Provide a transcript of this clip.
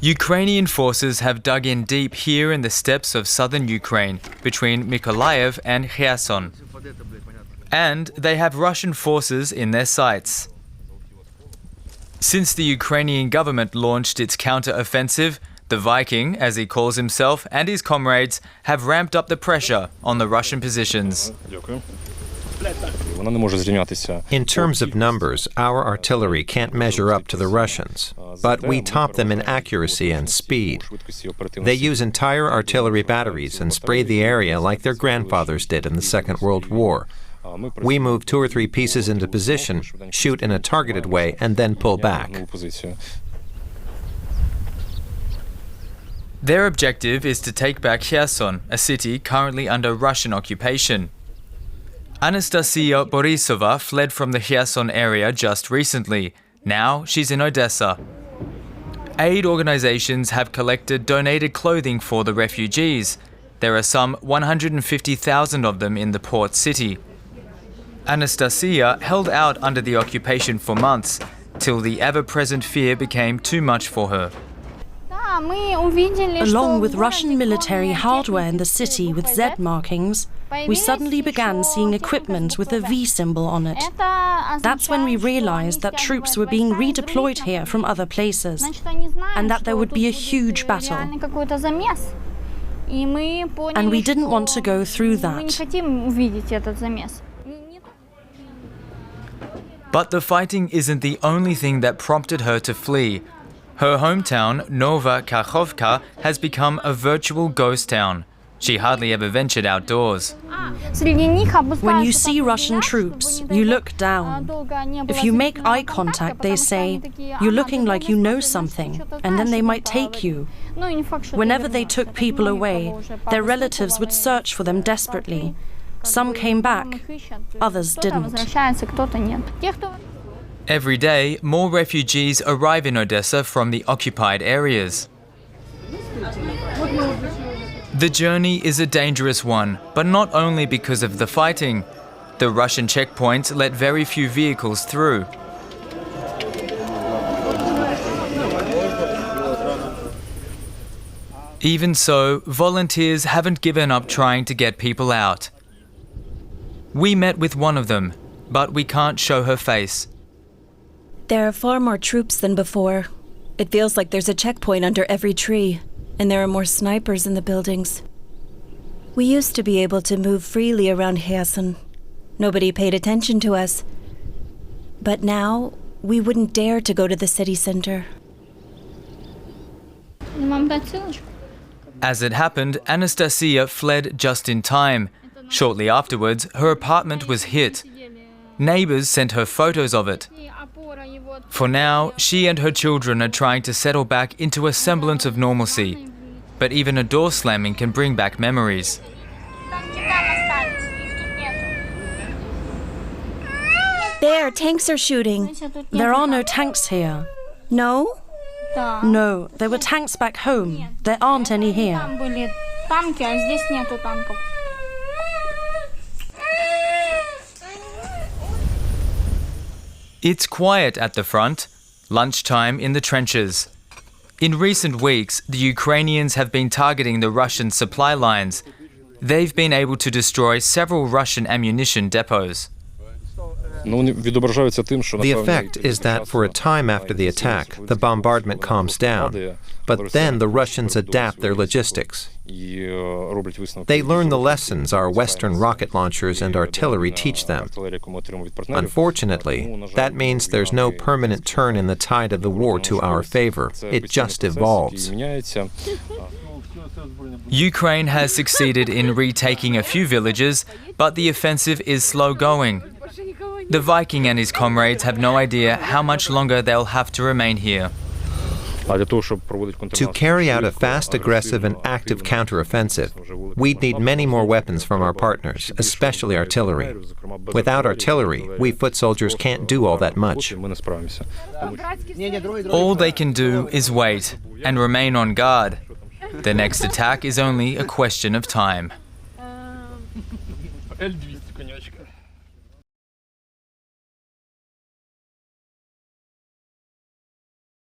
Ukrainian forces have dug in deep here in the steppes of southern Ukraine, between Mykolaiv and Kherson. And they have Russian forces in their sights. Since the Ukrainian government launched its counter-offensive, the Viking, as he calls himself, and his comrades have ramped up the pressure on the Russian positions. In terms of numbers, our artillery can't measure up to the Russians, but we top them in accuracy and speed. They use entire artillery batteries and spray the area like their grandfathers did in the Second World War. We move 2 or 3 pieces into position, shoot in a targeted way, and then pull back. Their objective is to take back Kherson, a city currently under Russian occupation. Anastasia Borisova fled from the Kherson area just recently. Now she's in Odessa. Aid organizations have collected donated clothing for the refugees. There are some 150,000 of them in the port city. Anastasia held out under the occupation for months, till the ever-present fear became too much for her. Along with Russian military hardware in the city with Z markings, we suddenly began seeing equipment with a V symbol on it. That's when we realized that troops were being redeployed here from other places, and that there would be a huge battle. And we didn't want to go through that. But the fighting isn't the only thing that prompted her to flee. Her hometown, Nova Kakhovka, has become a virtual ghost town. She hardly ever ventured outdoors. When you see Russian troops, you look down. If you make eye contact, they say, "You're looking like you know something," and then they might take you. Whenever they took people away, their relatives would search for them desperately. Some came back, others didn't. Every day, more refugees arrive in Odessa from the occupied areas. The journey is a dangerous one, but not only because of the fighting. The Russian checkpoints let very few vehicles through. Even so, volunteers haven't given up trying to get people out. We met with one of them, but we can't show her face. There are far more troops than before. It feels like there's a checkpoint under every tree, and there are more snipers in the buildings. We used to be able to move freely around Kherson. Nobody paid attention to us. But now, we wouldn't dare to go to the city center. As it happened, Anastasia fled just in time. Shortly afterwards, her apartment was hit. Neighbors sent her photos of it. For now, she and her children are trying to settle back into a semblance of normalcy. But even a door slamming can bring back memories. There, tanks are shooting. There are no tanks here. No? No, there were tanks back home. There aren't any here. It's quiet at the front, lunchtime in the trenches. In recent weeks, the Ukrainians have been targeting the Russian supply lines. They've been able to destroy several Russian ammunition depots. The effect is that for a time after the attack, the bombardment calms down, but then the Russians adapt their logistics. They learn the lessons our Western rocket launchers and artillery teach them. Unfortunately, that means there's no permanent turn in the tide of the war to our favor. It just evolves. Ukraine has succeeded in retaking a few villages, but the offensive is slow going. The Viking and his comrades have no idea how much longer they'll have to remain here. To carry out a fast, aggressive, and active counteroffensive, we'd need many more weapons from our partners, especially artillery. Without artillery, we foot soldiers can't do all that much. All they can do is wait and remain on guard. The next attack is only a question of time.